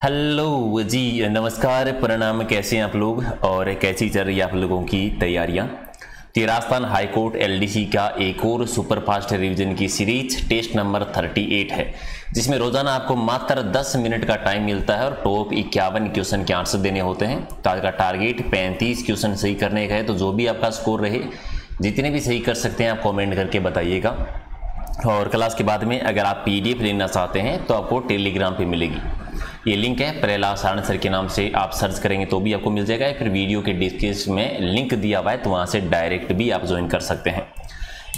Hello जी, नमस्कार, प्रणाम। कैसे हैं आप लोग और कैसी चल रही है आप लोगों की तैयारियां। तो राजस्थान हाईकोर्ट एलडीसी का एक और सुपरफास्ट रिवीजन की सीरीज टेस्ट नंबर 38 है, जिसमें रोजाना आपको मात्र 10 मिनट का टाइम मिलता है और टॉप 51 क्वेश्चन के आंसर देने होते हैं। तो आज का टारगेट 35 क्वेश्चन सही करने का है। तो जो भी आपका स्कोर रहे, जितने भी सही कर सकते हैं आप कॉमेंट करके बताइएगा। और क्लास के बाद में अगर आप पीडीएफ लेना चाहते हैं तो आपको टेलीग्राम पे मिलेगी। ये लिंक है प्रहलाद सारण सर के नाम से, आप सर्च करेंगे तो भी आपको मिल जाएगा। फिर वीडियो के डिस्क्रिप्शन में लिंक दिया हुआ है, तो वहाँ से डायरेक्ट भी आप ज्वाइन कर सकते हैं।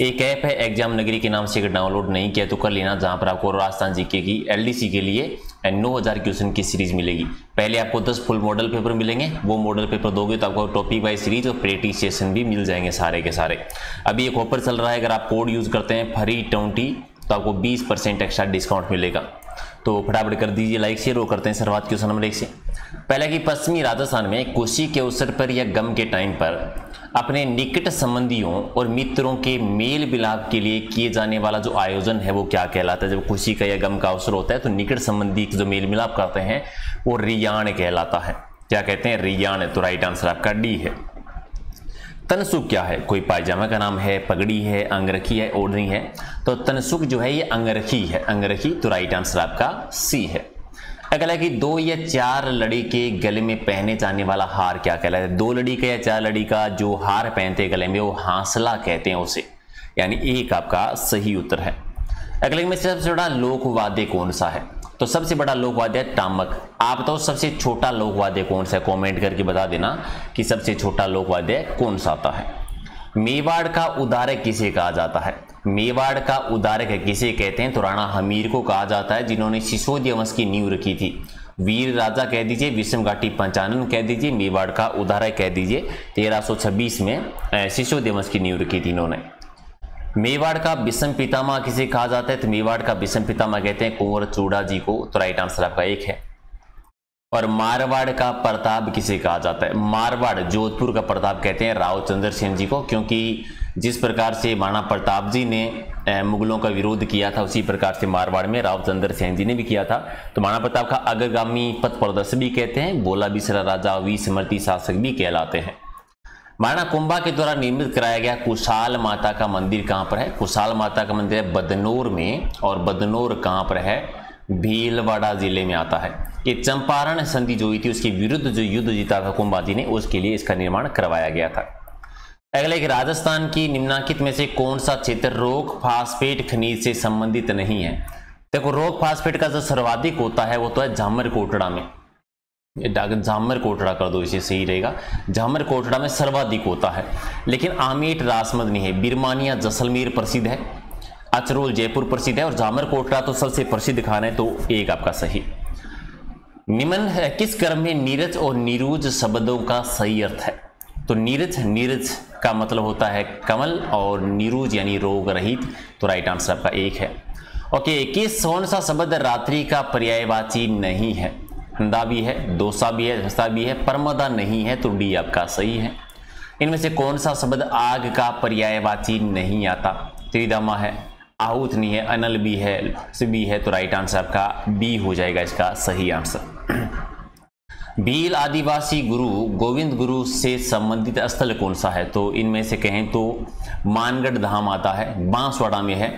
एक ऐप है एग्जाम नगरी के नाम से, अगर डाउनलोड नहीं किया तो कर लेना, जहाँ पर आपको राजस्थान जीके की एलडीसी के लिए 9000 क्वेश्चन की सीरीज मिलेगी। पहले आपको 10 फुल मॉडल पेपर मिलेंगे, वो मॉडल पेपर दोगे तो आपको टॉपिक वाइज सीरीज और प्रैक्टिस सेशन भी मिल जाएंगे सारे के सारे। अभी एक ऑफर चल रहा है, अगर आप कोड यूज करते हैं FREE20 तो आपको 20% एक्स्ट्रा डिस्काउंट मिलेगा। तो फटाफट कर दीजिए लाइक शेयर। वो करते हैं शुरुआत क्वेश्चन नंबर 1 से। पहला कि पश्चिमी राजस्थान में खुशी के अवसर पर या गम के टाइम पर अपने निकट संबंधियों और मित्रों के मेल मिलाप के लिए किए जाने वाला जो आयोजन है वो क्या कहलाता है। जब खुशी का या गम का अवसर होता है तो निकट संबंधी जो मेल मिलाप करते हैं वो रियाण कहलाता है। क्या कहते हैं? रियाण। तो राइट आंसर आपका डी है। तनसुक क्या है? कोई पायजामा का नाम है, पगड़ी है, अंगरखी है, ओढ़नी है। तो तनसुक जो है ये अंगरखी है, अंगरखी। तो राइट आंसर आपका सी है। अगला कि 2 या 4 लड़ी के गले में पहने जाने वाला हार क्या कहलाता है? 2 लड़ी का या 4 लड़ी का जो हार पहनते गले में वो हांसला कहते हैं उसे, यानी एक आपका सही उत्तर है। अगले में सबसे बड़ा लोक वाद्य कौन सा है? तो सबसे बड़ा लोक वाद्य है टामक। आप बताओ सबसे छोटा लोक वाद्य कौन सा है? कमेंट करके बता देना कि सबसे छोटा लोक वाद्य कौन सा आता है। मेवाड़ का उदारक किसे कहा जाता है? मेवाड़ का उदारक किसे कहते हैं? तो राणा हमीर को कहा जाता है, जिन्होंने सिसोदिया वंश की नींव रखी थी। वीर राजा कह दीजिए, विषम घाटी पंचानन कह दीजिए, मेवाड़ का उदारक कह दीजिए। 1326 में सिसोदिया वंश की नींव रखी थी इन्होंने। मेवाड़ का विषम पितामह किसे कहा जाता है? तो मेवाड़ का विषम पितामह कहते हैं कुंवर चूड़ा जी को। तो राइट आंसर आपका 1 है। और मारवाड़ का प्रताप किसे कहा जाता है? मारवाड़ जोधपुर का प्रताप कहते हैं राव चंद्र सेन जी को, क्योंकि जिस प्रकार से महाराणा प्रताप जी ने मुगलों का विरोध किया था उसी प्रकार से मारवाड़ में राव चंद्र सेन जी ने भी किया था। तो महाराणा प्रताप का अग्रगामी पथ प्रदर्शक भी कहते हैं, बोला बिसरा राजा वी समर्थी शासक भी कहलाते हैं। महाराणा कुंभा के द्वारा निर्मित कराया गया कुशाल माता का मंदिर कहां पर है? कुशाल माता का मंदिर है बदनौर में, और बदनौर कहां पर है? भीलवाड़ा जिले में आता है। ये चंपारण संधि जो हुई थी उसके विरुद्ध जो युद्ध जीता था कुंभा जी ने, उसके लिए इसका निर्माण करवाया गया था। अगला एक राजस्थान की निम्नलिखित में से कौन सा क्षेत्र रोक फास्फेट खनिज से संबंधित नहीं है? देखो, रोक फास्फेट का जो सर्वाधिक होता है वो तो है झामर कोटड़ा में। झामर कोटड़ा कर दो, इसे सही रहेगा। झामर कोटड़ा में सर्वाधिक होता है, लेकिन आमेट रासमद नहीं है। बिरमानिया जैसलमेर प्रसिद्ध है, अचरोल जयपुर प्रसिद्ध है, और झामर कोटड़ा तो सबसे प्रसिद्ध खाना है। तो एक आपका सही। निम्न है किस क्रम में नीरज और निरूज शब्दों का सही अर्थ है? तो नीरज, नीरज का मतलब होता है कमल, और निरूज यानी रोग रहित। तो राइट आंसर आपका 1 है। ओके, किस कौन सा शब्द रात्रि का पर्यायवाची नहीं है? हंदा भी है, दोसा भी है, हंसा भी है, परमदा नहीं है। तो डी आपका सही है। इनमें से कौन सा शब्द आग का पर्यायवाची नहीं आता? त्रिदामा है, आहूत नहीं है, अनल भी है। तो राइट आंसर आपका बी हो जाएगा इसका सही आंसर। भील आदिवासी गुरु गोविंद गुरु से संबंधित स्थल कौन सा है? तो इनमें से कहें तो मानगढ़ धाम आता है, बांसवाड़ा में है,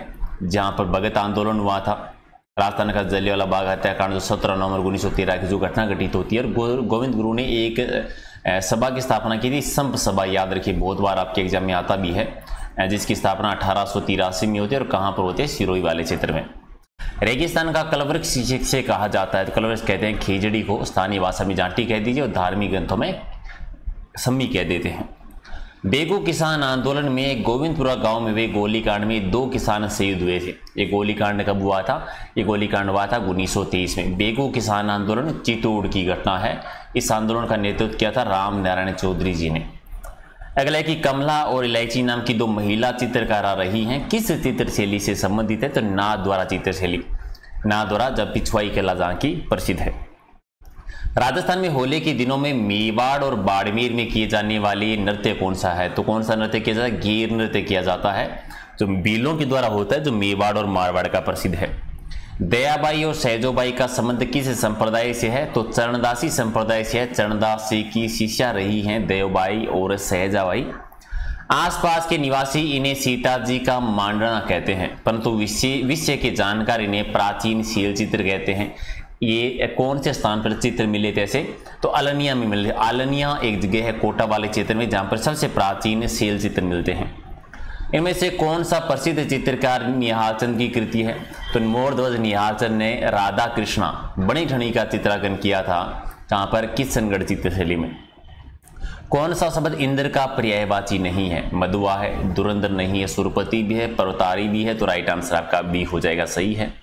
जहां पर भगत आंदोलन हुआ था। राजस्थान का जलियांवाला बाग हत्याकांड जो 17 नवंबर 1913 की जो घटना घटित होती है, और गोविंद गुरु ने एक सभा की स्थापना की थी, संप सभा। याद रखिए, बहुत बार आपके एग्जाम में आता भी है, जिसकी स्थापना 1883 में होती है। और कहां पर होती है? सिरोही वाले क्षेत्र में। रेगिस्तान का कलवृक्ष से कहा जाता है? तो कलवृक्ष कहते हैं खीजड़ी को, स्थानीय भाषा में जाटी कह दीजिए, और धार्मिक ग्रंथों में सम्मी कह देते हैं। बेगू किसान आंदोलन में गोविंदपुरा गांव में वे गोलीकांड में 2 किसान शहीद हुए थे। ये गोलीकांड कब हुआ था? ये गोलीकांड हुआ था 1923 में। बेगू किसान आंदोलन चित्तौड़ की घटना है। इस आंदोलन का नेतृत्व किया था राम नारायण चौधरी जी ने। अगला है कि कमला और इलायची नाम की 2 महिला चित्रकारा रही हैं, किस चित्र शैली से संबंधित है? तो नाथद्वारा चित्रशैली। नाथद्वारा जब पिछवाई कला जहाँ की प्रसिद्ध है। राजस्थान में होली के दिनों में मेवाड़ और बाड़मेर में किए जाने वाले नृत्य कौन सा है? तो कौन सा नृत्य किया जाता है? गीर नृत्य किया जाता है, जो बीलों के द्वारा होता है, जो मेवाड़ और मारवाड़ का प्रसिद्ध है। दयाबाई और सहजोबाई का संबंध किस संप्रदाय से है? तो चरणदासी संप्रदाय से है। चरणदासी की शिष्या रही हैं दयाबाई और सहजाबाई। आसपास के निवासी इन्हें सीता जी का मांडना कहते हैं, परंतु विषय के जानकार इन्हें प्राचीन शील चित्र कहते हैं। ये कौन से स्थान पर चित्र मिले थे? ऐसे तो अलनिया में मिले। अलनिया एक जगह है कोटा वाले क्षेत्र में, जहां पर सबसे प्राचीन शील चित्र मिलते हैं। इनमें से कौन सा प्रसिद्ध चित्रकार निहालचंद की कृति है? तो मोरध्वज निहालचंद ने राधा कृष्णा बड़ी ठणी का चित्रांकन किया था। कहां पर? किशनगढ़ चित्रशैली में। कौन सा शब्द इंद्र का पर्यायवाची नहीं है? मधुआ है, धुरंधर नहीं है, सुरपति भी है, पर्वतारी भी है। तो राइट आंसर आपका बी हो जाएगा, सही है।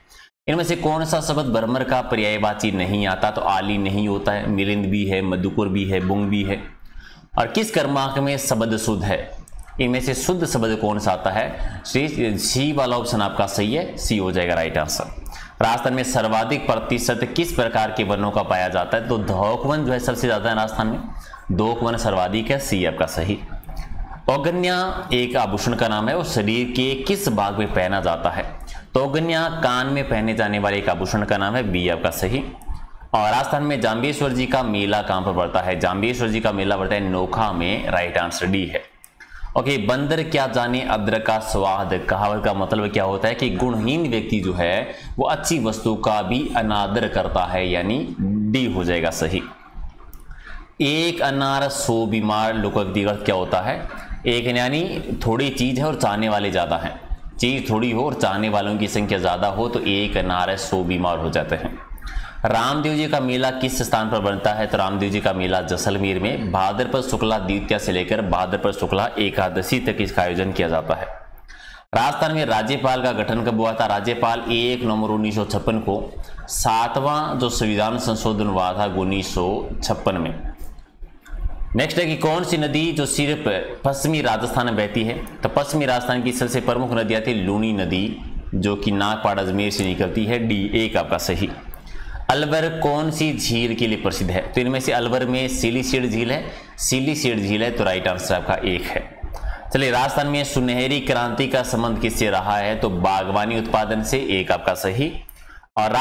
इनमें से कौन सा शब्द भ्रमर का पर्यायवाची नहीं आता? तो आली नहीं होता है, मिलिंद भी है, मधुकुर भी है, बुंग भी है। और किस क्रमांक में शब्द शुद्ध है? इनमें से शुद्ध शब्द कौन सा आता है? सी वाला ऑप्शन आपका सही है, सी हो जाएगा राइट आंसर। राजस्थान में सर्वाधिक प्रतिशत किस प्रकार के वनों का पाया जाता है? तो धौकवन जो है सबसे ज्यादा है राजस्थान में, धौकवन सर्वाधिक है, सी आपका सही। औगन्या एक आभूषण का नाम है और शरीर के किस भाग में पहना जाता है? तो औगन्या कान में पहने जाने वाले एक आभूषण का नाम है, बी आपका सही। और राजस्थान में जाम्बेश्वर जी का मेला कहां पर पड़ता है? जाम्बेश्वर जी का मेला पड़ता है नोखा में, राइट आंसर डी है। ओके, बंदर क्या जाने अदरक का स्वाद, कहावत का मतलब क्या होता है कि गुणहीन व्यक्ति जो है वो अच्छी वस्तु का भी अनादर करता है, यानी डी हो जाएगा सही। एक अनार 100 बीमार लोगों का अर्थ क्या होता है? एक यानी थोड़ी चीज है और चाहने वाले ज्यादा हैं। चीज थोड़ी हो और चाहने वालों की संख्या ज्यादा हो तो एक अनार है 100 बीमार हो जाते हैं। रामदेव जी का मेला किस स्थान पर बनता है? तो रामदेव जी का मेला जैसलमेर में भाद्रपद शुक्ला द्वितीया से लेकर भाद्रपद शुक्ला एकादशी तक इसका आयोजन किया जाता है। राजस्थान में राज्यपाल का गठन कब हुआ था? राज्यपाल 1 नवंबर 1956 को 7वां जो संविधान संशोधन हुआ था 1956 में। नेक्स्ट है कि कौन सी नदी जो सिर्फ पश्चिमी राजस्थान में बहती है? तो पश्चिमी राजस्थान की सबसे प्रमुख नदियां थी लूनी नदी जो कि नागपाड़ अजमेर से निकलती है, डी एक आपका सही। अलवर कौन सी झील के लिए प्रसिद्ध है? तो इनमें से अलवर में सिलीसीड झील है, सिलीसीड झील है, तो राइट आंसर आपका एक है। चलिए, राजस्थान में सुनहरी क्रांति का संबंध किससे रहा है? तो बागवानी उत्पादन से, एक आपका सही। और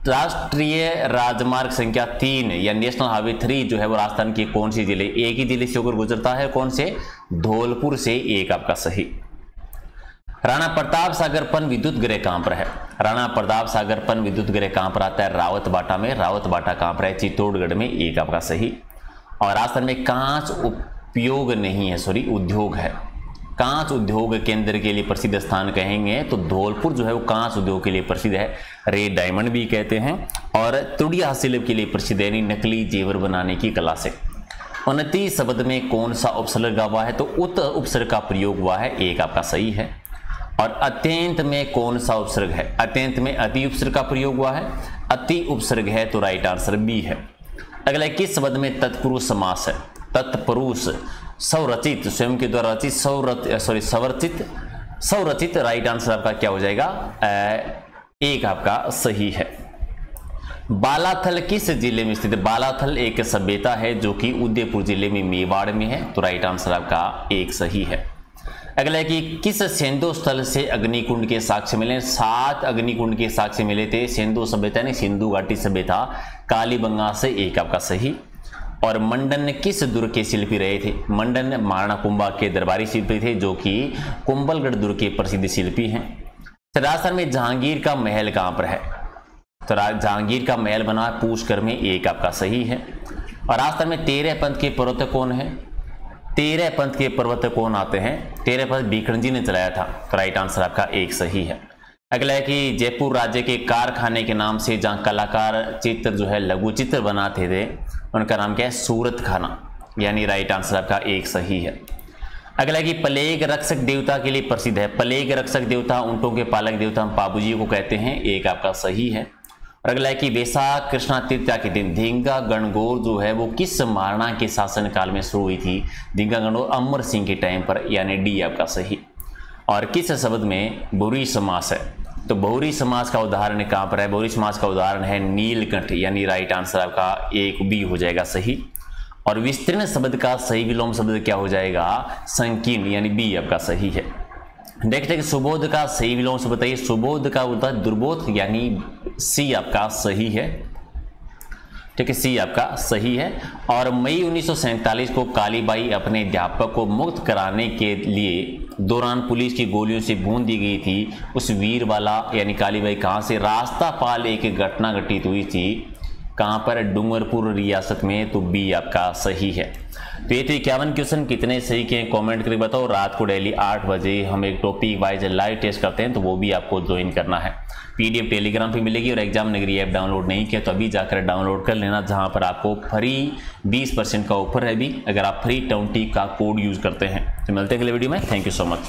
राष्ट्रीय राजमार्ग संख्या 3 या नेशनल हाईवे 3 जो है वो राजस्थान के कौन सी जिले, एक ही जिले से होकर गुजरता है, कौन से? धौलपुर से, एक आपका सही। राणा प्रताप सागर पन विद्युत गृह कहां पर है? राणा प्रताप सागर पन विद्युत गृह कहां पर आता है? रावतबाटा में। रावतबाटा कहां पर है? चित्तौड़गढ़ में, एक आपका सही। और राजस्थान में कांच उपयोग नहीं है, सॉरी उद्योग है। कांच उद्योग केंद्र के लिए प्रसिद्ध स्थान कहेंगे तो धौलपुर जो है वो कांच उद्योग के लिए प्रसिद्ध है, रेड डायमंड भी कहते हैं। और तुड़िया शिल्प के लिए प्रसिद्ध है, नकली जेवर बनाने की कला से। 29 शब्द में कौन सा उपसर्ग हुआ है? तो उत उपसर्ग का प्रयोग हुआ है, एक आपका सही है। और अत्यंत में कौन सा उपसर्ग है? अत्यंत में अति उपसर्ग का प्रयोग हुआ है, अति उपसर्ग है, तो राइट आंसर बी है। अगला किस शब्द में तत्पुरुष समास है? तत्पुरुष स्वरचित, स्वयं के द्वारा रचित, स्वरचित, राइट आंसर आपका क्या हो जाएगा? एक आपका सही है। बालाथल किस जिले में स्थित है? बालाथल एक सभ्यता है जो कि उदयपुर जिले में मेवाड़ में है, तो राइट आंसर आपका एक सही है। अगला है कि किस सिंधु स्थल से अग्निकुंड के साक्ष्य मिले? 7 अग्निकुंड के साक्ष्य मिले थे सिंधु सभ्यता ने, सिंधु घाटी सभ्यता कालीबंगा से, एक आपका सही। और मंडन किस दुर्ग के शिल्पी रहे थे? मंडन महाराणा कुंभा के दरबारी शिल्पी थे जो कि कुंभलगढ़ दुर्ग के प्रसिद्ध शिल्पी हैं। राजस्थान में जहांगीर का महल कहां पर है? तो जहांगीर का महल बना पुष्कर में, एक आपका सही है। और राजस्थान में 13 पंथ के पर्वत कौन है? 13 पंथ के पर्वत कौन आते हैं? 13 पंथ भीखण जी ने चलाया था, तो राइट आंसर आपका एक सही है। अगला है कि जयपुर राज्य के कारखाने के नाम से जहां कलाकार चित्र जो है लघु चित्र बनाते थे उनका नाम क्या है? सूरत खाना, यानी राइट आंसर आपका एक सही है। अगला है कि प्लेग रक्षक देवता के लिए प्रसिद्ध है। प्लेग रक्षक देवता ऊंटों के पालक देवता हम पाबूजी को कहते हैं, एक आपका सही है। और अगला है कि वैशाख कृष्णा तृतीया के दिन धींगा गणगौर जो है वो किस महाराणा के शासन काल में शुरू हुई थी? धींगा गणगौर अमर सिंह के टाइम पर, यानी डी आपका सही। और किस शब्द में बहुरी समास है? तो बहुरी समास का उदाहरण कहां पर है? बहुरी समास का उदाहरण है नीलकंठ, यानी राइट आंसर आपका एक बी हो जाएगा सही। और विस्तीर्ण शब्द का सही विलोम शब्द क्या हो जाएगा? संकीर्ण, यानी बी आपका सही है। नेक्स्ट है कि सुबोध का सही विलोम से बताइए। सुबोध का होता है दुर्बोध, यानी सी आपका सही है। ठीक है, सी आपका सही है। और मई 1947 को कालीबाई अपने अध्यापक को मुक्त कराने के लिए दौरान पुलिस की गोलियों से भून दी गई थी। उस वीरवाला यानी कालीबाई कहाँ से? रास्तापाल एक घटना घटित हुई थी, कहाँ पर? डूंगरपुर रियासत में। तो बी आपका सही है। तो ये तो 51 क्वेश्चन कितने सही के कमेंट करके बताओ। रात को डेली 8 बजे हम एक टॉपिक वाइज लाइव टेस्ट करते हैं, तो वो भी आपको ज्वाइन करना है। पीडीएफ टेलीग्राम पे मिलेगी। और एग्जाम नगरी ऐप डाउनलोड नहीं किया तो अभी जाकर डाउनलोड कर लेना, जहां पर आपको फ्री 20% का ऑफर है भी, अगर आप फ्री 20 का कोड यूज करते हैं। तो मिलते हैं अगले वीडियो में। Thank you so much.